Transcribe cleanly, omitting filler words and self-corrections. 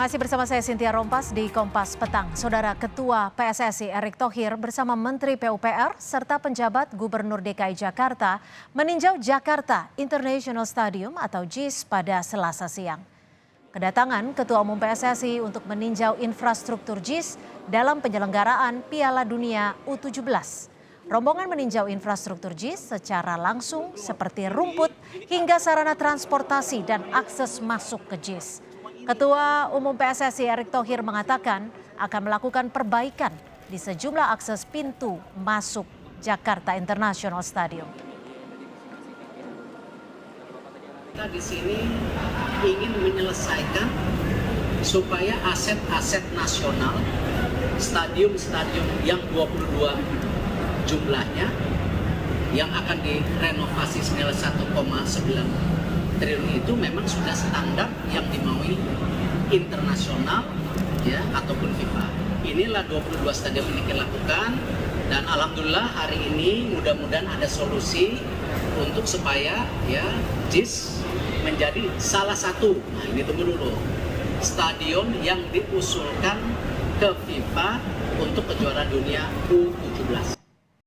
Masih bersama saya Cynthia Rompas di Kompas Petang. Saudara Ketua PSSI Erick Thohir bersama Menteri PUPR serta penjabat Gubernur DKI Jakarta meninjau Jakarta International Stadium atau JIS pada Selasa siang. Kedatangan Ketua Umum PSSI untuk meninjau infrastruktur JIS dalam penyelenggaraan Piala Dunia U17. Rombongan meninjau infrastruktur JIS secara langsung seperti rumput hingga sarana transportasi dan akses masuk ke JIS. Ketua Umum PSSI Erick Thohir mengatakan akan melakukan perbaikan di sejumlah akses pintu masuk Jakarta International Stadium. Kita di sini ingin menyelesaikan supaya aset-aset nasional, stadium-stadium yang 22 jumlahnya yang akan direnovasi senilai 1,9 triliun itu memang sudah standar yang dimaui internasional ya ataupun FIFA. Inilah 22 stadion ini kita lakukan dan alhamdulillah hari ini mudah-mudahan ada solusi untuk supaya ya JIS menjadi salah satu, nah ini tunggu dulu, stadion yang diusulkan ke FIFA untuk kejuaraan dunia U17.